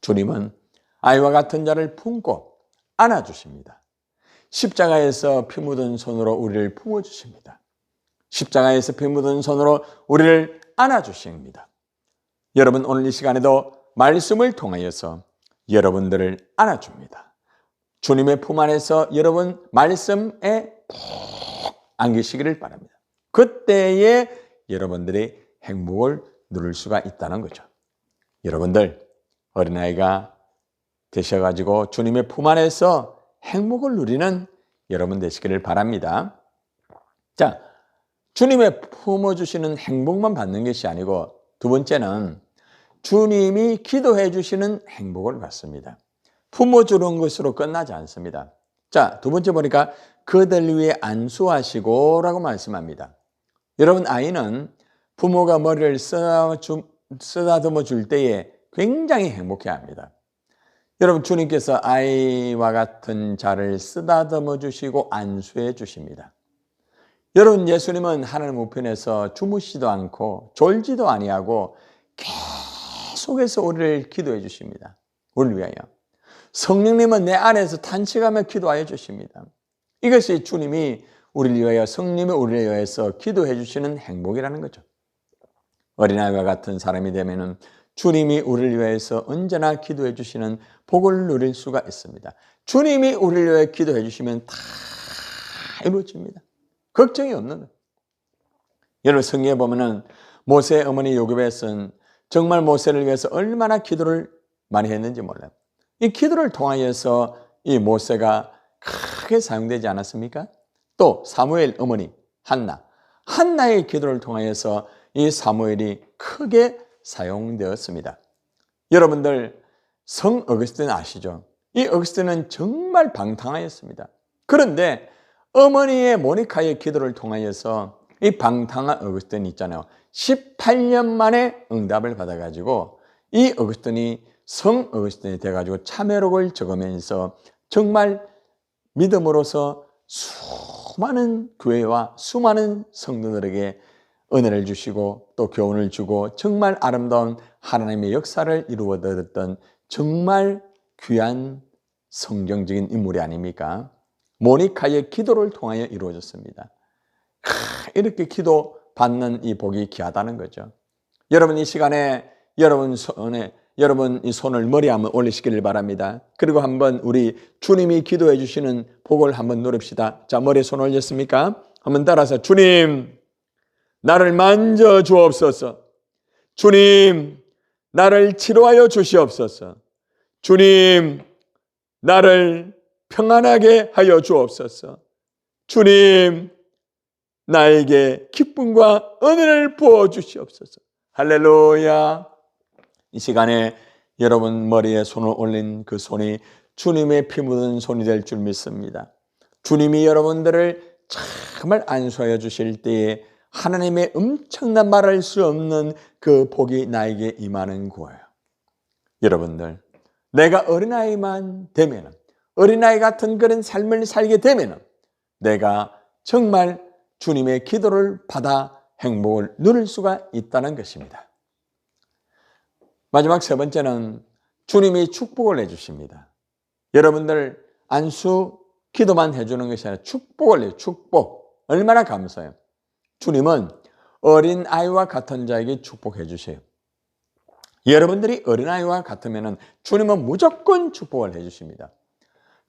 주님은 아이와 같은 자를 품고 안아주십니다. 십자가에서 피 묻은 손으로 우리를 품어주십니다. 십자가에서 피 묻은 손으로 우리를 안아주십니다. 여러분 오늘 이 시간에도 말씀을 통하여서 여러분들을 안아줍니다. 주님의 품 안에서 여러분 말씀에 푹 안기시기를 바랍니다. 그때에 여러분들이 행복을 누릴 수가 있다는 거죠. 여러분들 어린아이가 되셔가지고 주님의 품 안에서 행복을 누리는 여러분 되시기를 바랍니다. 자, 주님의 품어주시는 행복만 받는 것이 아니고 두 번째는 주님이 기도해 주시는 행복을 받습니다. 품어주는 것으로 끝나지 않습니다. 자, 두 번째 보니까 그들 위에 안수하시고 라고 말씀합니다. 여러분 아이는 부모가 머리를 쓰다듬어 줄 때에 굉장히 행복해합니다. 여러분 주님께서 아이와 같은 자를 쓰다듬어 주시고 안수해 주십니다. 여러분 예수님은 하늘 우편에서 주무시지도 않고 졸지도 아니하고 계속해서 우리를 기도해 주십니다. 우리를 위하여. 성령님은 내 안에서 탄식하며 기도하여 주십니다. 이것이 주님이 우리를 위하여 성님이 우리를 위하여서 기도해 주시는 행복이라는 거죠. 어린아이와 같은 사람이 되면은 주님이 우리를 위해서 언제나 기도해 주시는 복을 누릴 수가 있습니다. 주님이 우리를 위해 기도해 주시면 다 이루어집니다. 걱정이 없는 거예요. 여러분 성경에 보면은 모세의 어머니 요굼에서는 정말 모세를 위해서 얼마나 기도를 많이 했는지 몰라요. 이 기도를 통하여서 이 모세가 크게 사용되지 않았습니까? 또 사무엘 어머니 한나의 기도를 통하여서 이 사무엘이 크게 사용되었습니다. 여러분들 성 어거스틴 아시죠? 이 어거스틴은 정말 방탕하였습니다. 그런데 어머니의 모니카의 기도를 통하여서 이 방탕한 어거스틴 있잖아요. 18년 만에 응답을 받아가지고 이 어거스틴이 성 어거스틴이 돼가지고 참회록을 적으면서 정말 믿음으로서 수많은 교회와 수많은 성도들에게 은혜를 주시고 또 교훈을 주고 정말 아름다운 하나님의 역사를 이루어드렸던 정말 귀한 성경적인 인물이 아닙니까? 모니카의 기도를 통하여 이루어졌습니다. 이렇게 기도 받는 이 복이 귀하다는 거죠. 여러분 이 시간에 여러분 이 손을 머리에 한번 올리시기를 바랍니다. 그리고 한번 우리 주님이 기도해 주시는 복을 한번 누립시다. 자, 머리에 손 올렸습니까? 한번 따라서 주님 나를 만져 주옵소서. 주님 나를 치료하여 주시옵소서. 주님 나를 평안하게 하여 주옵소서. 주님 나에게 기쁨과 은혜를 부어 주시옵소서. 할렐루야. 이 시간에 여러분 머리에 손을 올린 그 손이 주님의 피 묻은 손이 될 줄 믿습니다. 주님이 여러분들을 정말 안수하여 주실 때에 하나님의 엄청난 말할 수 없는 그 복이 나에게 임하는 거예요. 여러분들 내가 어린아이만 되면 어린아이 같은 그런 삶을 살게 되면 내가 정말 주님의 기도를 받아 행복을 누릴 수가 있다는 것입니다. 마지막 세 번째는 주님이 축복을 해주십니다. 여러분들 안수 기도만 해주는 것이 아니라 축복을 해요. 축복. 얼마나 감사해요. 주님은 어린아이와 같은 자에게 축복해 주세요. 여러분들이 어린아이와 같으면 주님은 무조건 축복을 해주십니다.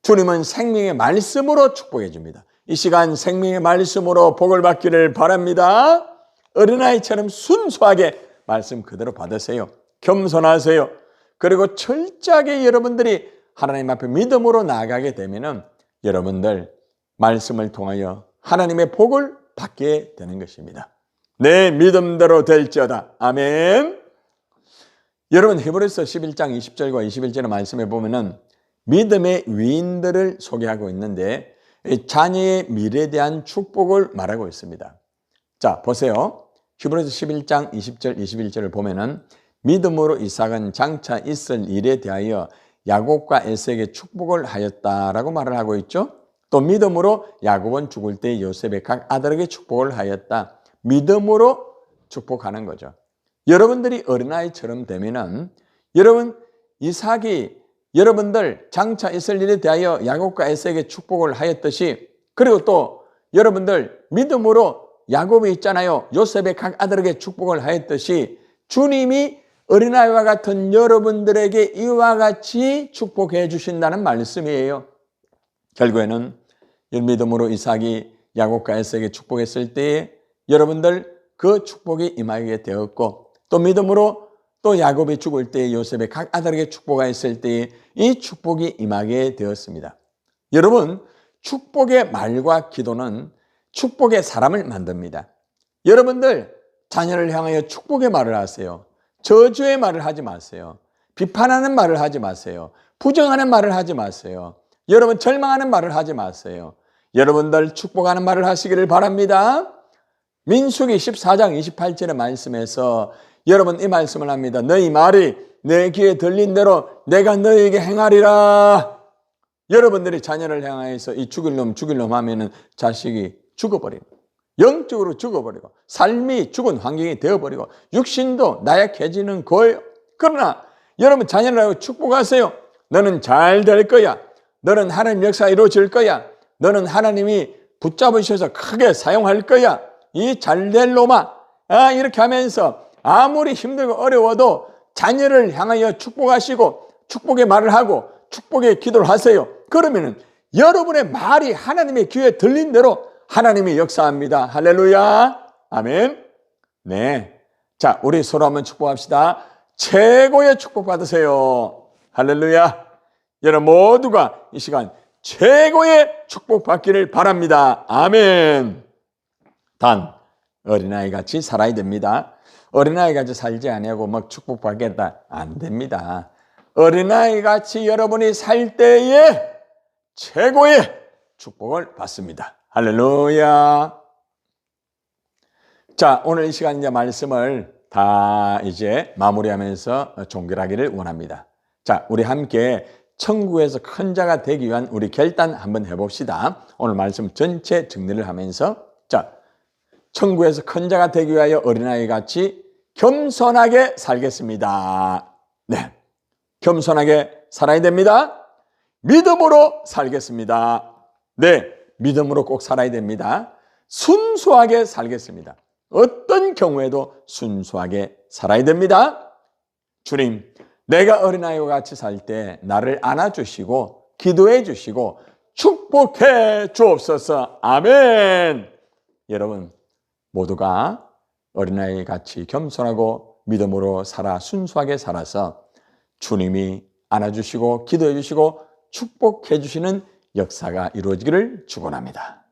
주님은 생명의 말씀으로 축복해 줍니다. 이 시간 생명의 말씀으로 복을 받기를 바랍니다. 어린아이처럼 순수하게 말씀 그대로 받으세요. 겸손하세요. 그리고 철저하게 여러분들이 하나님 앞에 믿음으로 나아가게 되면 여러분들 말씀을 통하여 하나님의 복을 받게 되는 것입니다. 내 믿음대로 될지어다. 아멘. 여러분 히브리서 11장 20절과 21절의 말씀에 보면은 믿음의 위인들을 소개하고 있는데 자녀의 미래에 대한 축복을 말하고 있습니다. 자 보세요. 히브리서 11장 20절 21절을 보면은 믿음으로 이삭은 장차 있을 일에 대하여 야곱과 에서에게 축복을 하였다라고 말을 하고 있죠. 또 믿음으로 야곱은 죽을 때 요셉의 각 아들에게 축복을 하였다. 믿음으로 축복하는 거죠. 여러분들이 어린아이처럼 되면은 여러분 이삭이 여러분들 장차 있을 일에 대하여 야곱과 에서에게 축복을 하였듯이 그리고 또 여러분들 믿음으로 야곱이 있잖아요. 요셉의 각 아들에게 축복을 하였듯이 주님이 어린아이와 같은 여러분들에게 이와 같이 축복해 주신다는 말씀이에요. 결국에는 믿음으로 이삭이 야곱과 에서에게 축복했을 때에 여러분들 그 축복이 임하게 되었고 또 믿음으로 또 야곱이 죽을 때 요셉의 각 아들에게 축복하였을 때에 이 축복이 임하게 되었습니다. 여러분 축복의 말과 기도는 축복의 사람을 만듭니다. 여러분들 자녀를 향하여 축복의 말을 하세요. 저주의 말을 하지 마세요. 비판하는 말을 하지 마세요. 부정하는 말을 하지 마세요. 여러분 절망하는 말을 하지 마세요. 여러분들 축복하는 말을 하시기를 바랍니다. 민수기 14장 28절의 말씀에서 여러분 이 말씀을 합니다. 너희 말이 내 귀에 들린 대로 내가 너희에게 행하리라. 여러분들이 자녀를 향해서 이 죽일 놈 하면은 자식이 죽어버립니다. 영적으로 죽어버리고 삶이 죽은 환경이 되어버리고 육신도 나약해지는 거예요. 그러나 여러분 자녀를 하고 축복하세요. 너는 잘 될 거야. 너는 하나님 역사 이루어질 거야. 너는 하나님이 붙잡으셔서 크게 사용할 거야. 이 잘될 놈아. 이렇게 하면서 아무리 힘들고 어려워도 자녀를 향하여 축복하시고 축복의 말을 하고 축복의 기도를 하세요. 그러면은 여러분의 말이 하나님의 귀에 들린 대로 하나님이 역사합니다. 할렐루야. 아멘. 네. 자, 우리 서로 한번 축복합시다. 최고의 축복 받으세요. 할렐루야. 여러분 모두가 이 시간 최고의 축복 받기를 바랍니다. 아멘. 단, 어린아이 같이 살아야 됩니다. 어린아이 같이 살지 아니하고 막 축복받겠다. 안 됩니다. 어린아이 같이 여러분이 살 때에 최고의 축복을 받습니다. 할렐루야. 자, 오늘 이 시간 이제 말씀을 다 이제 마무리하면서 종결하기를 원합니다. 자, 우리 함께 천국에서 큰 자가 되기 위한 우리 결단 한번 해봅시다. 오늘 말씀 전체 정리를 하면서 자, 천국에서 큰 자가 되기 위하여 어린아이 같이 겸손하게 살겠습니다. 네, 겸손하게 살아야 됩니다. 믿음으로 살겠습니다. 네, 믿음으로 꼭 살아야 됩니다. 순수하게 살겠습니다. 어떤 경우에도 순수하게 살아야 됩니다. 주님, 내가 어린아이와 같이 살 때 나를 안아주시고 기도해 주시고 축복해 주옵소서. 아멘. 여러분 모두가 어린아이 같이 겸손하고 믿음으로 살아 순수하게 살아서 주님이 안아주시고 기도해 주시고 축복해 주시는 역사가 이루어지기를 축원합니다.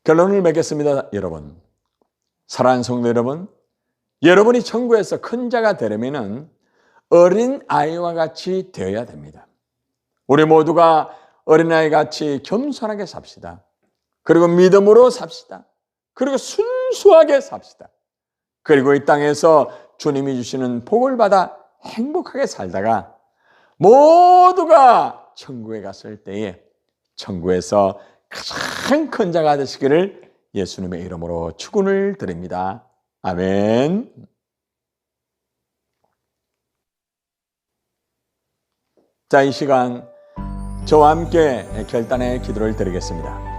결론을 맺겠습니다. 여러분, 사랑하는 성도 여러분, 여러분이 천국에서 큰 자가 되려면 어린아이와 같이 되어야 됩니다. 우리 모두가 어린아이 같이 겸손하게 삽시다. 그리고 믿음으로 삽시다. 그리고 순수하게 삽시다. 그리고 이 땅에서 주님이 주시는 복을 받아 행복하게 살다가 모두가 천국에 갔을 때에 천국에서 가장 큰 자가 되시기를 예수님의 이름으로 축원을 드립니다. 아멘. 자, 이 시간 저와 함께 결단의 기도를 드리겠습니다.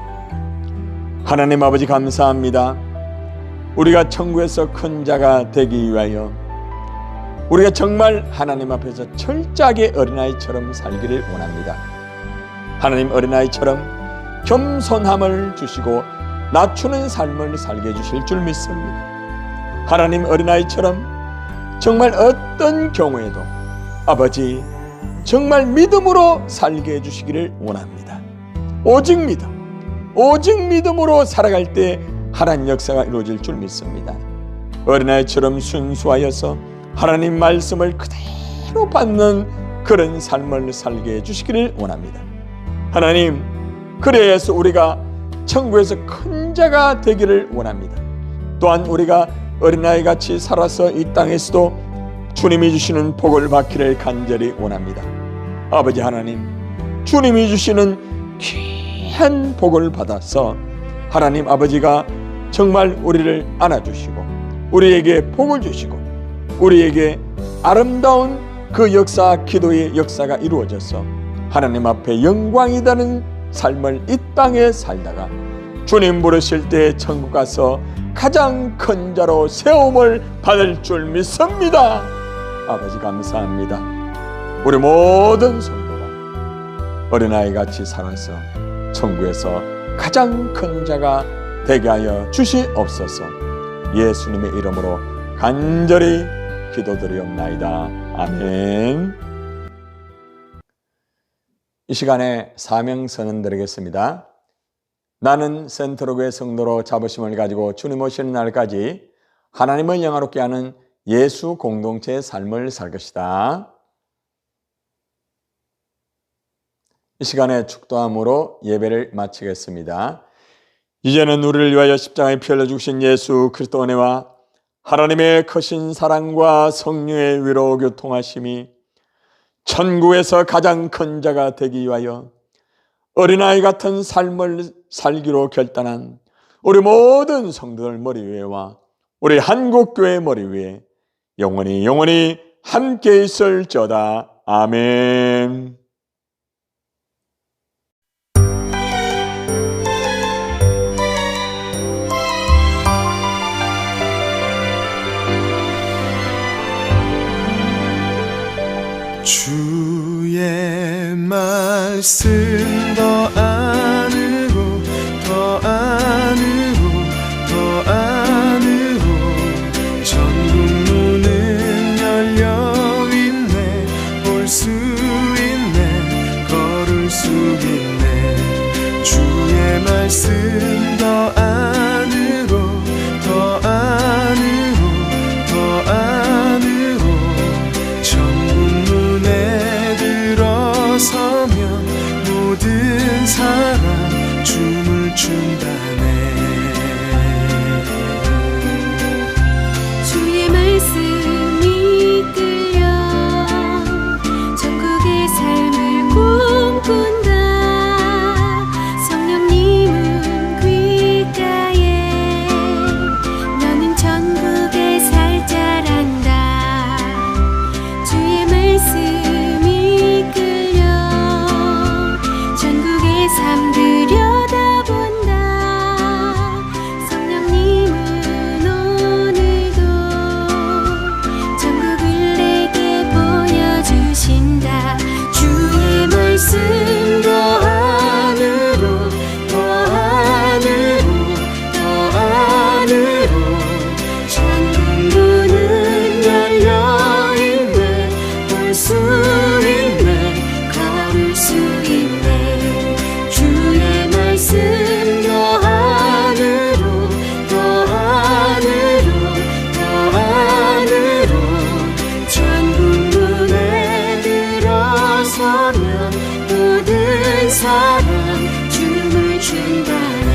하나님 아버지 감사합니다. 우리가 천국에서 큰 자가 되기 위하여 우리가 정말 하나님 앞에서 철저하게 어린아이처럼 살기를 원합니다. 하나님 어린아이처럼 겸손함을 주시고 낮추는 삶을 살게 해주실 줄 믿습니다. 하나님 어린아이처럼 정말 어떤 경우에도 아버지 정말 믿음으로 살게 해주시기를 원합니다. 오직 믿음으로 살아갈 때 하나님 역사가 이루어질 줄 믿습니다. 어린아이처럼 순수하여서 하나님 말씀을 그대로 받는 그런 삶을 살게 해주시기를 원합니다. 하나님, 그래서 우리가 천국에서 큰 자가 되기를 원합니다. 또한 우리가 어린아이같이 살아서 이 땅에서도 주님이 주시는 복을 받기를 간절히 원합니다. 아버지 하나님, 주님이 주시는 귀한 복을 받아서 하나님 아버지가 정말 우리를 안아주시고 우리에게 복을 주시고 우리에게 아름다운 그 역사, 기도의 역사가 이루어져서 하나님 앞에 영광이 되는 삶을 이 땅에 살다가 주님 부르실 때 천국 가서 가장 큰 자로 세움을 받을 줄 믿습니다. 아버지 감사합니다. 우리 모든 성도가 어린아이같이 살아서 천국에서 가장 큰 자가 되게 하여 주시옵소서. 예수님의 이름으로 간절히 기도드리옵나이다. 아멘. 이 시간에 사명 선언 드리겠습니다. 나는 센트로교회 성도로 자부심을 가지고 주님 오시는 날까지 하나님을 영화롭게 하는 예수 공동체의 삶을 살 것이다. 이 시간에 축도함으로 예배를 마치겠습니다. 이제는 우리를 위하여 십자가에 피 흘려 죽으신 예수 그리스도 은혜와 하나님의 크신 사랑과 성령의 위로 교통하심이 천국에서 가장 큰 자가 되기 위하여 어린아이 같은 삶을 살기로 결단한 우리 모든 성도들 머리 위에와 우리 한국교회 머리 위에 영원히 함께 있을지어다. 아멘. 말씀 더 안으로 더 안으로 더 안으로 천국 문은 열려있네 올 수 있네 걸을 수 있네 주의 말씀 더 안으로 더 안으로 더 안으로 천국 문에 들어서면 모든 사람 춤을 춘다네 주의 말씀이 끌려 천국의 삶을 꿈꾼다 성령님은 귓가에 너는 천국에 살 자란다 주의 말씀이 끌려 천국의 삶 들여다본다 성령님은 오늘도 천국을 내게 보여주신다 주의 말씀 더 안으로 더 안으로 더 안으로 천국 문은 열려있네 올 수 있네 걸을 수 있네 주의 말씀 더 안으로 더 안으로 더 안으로 천국 문에 들어서면 모든 사람 춤을 춘다네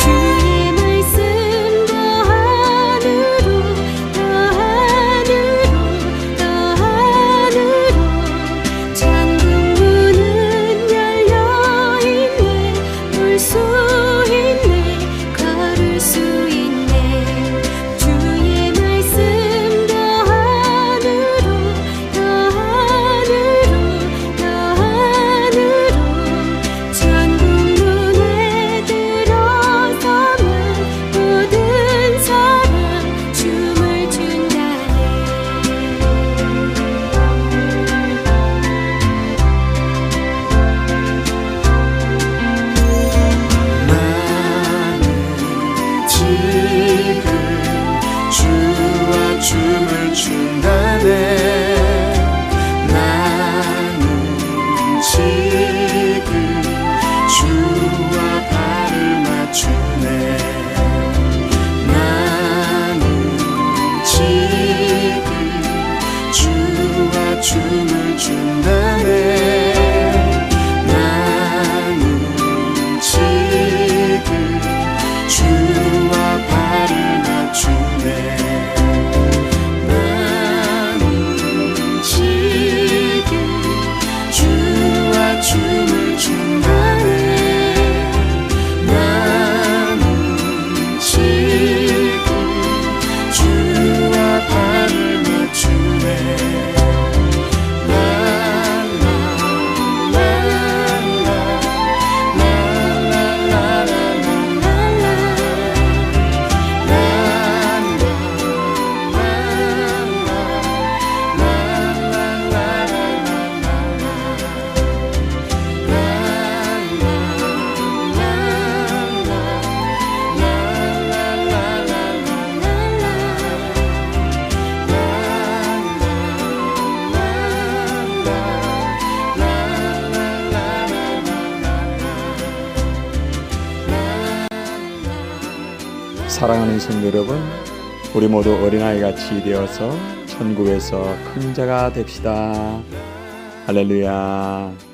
주의 말씀 더 안으로 더 안으로 더 안으로 천국 문은 열려있네 올 수 있네 걸을 수 있네 주의 말씀 더 안으로 더 안으로 더 안으로 천국 문에 들어서면 모든 사람 춤을 춘다네 나는 지금 주와 춤을 춘다네 나는 지금 주와 발을 맞추네 나는 지금 주와 춤을 춘다네 나는 지금 주와 발을 맞추네 나는 지금 주와 춤을 춘다네 나는 지금 주와 발을 맞추네 사랑하는 성도 여러분, 우리 모두 어린아이같이 되어서 천국에서 큰 자가 됩시다. 할렐루야.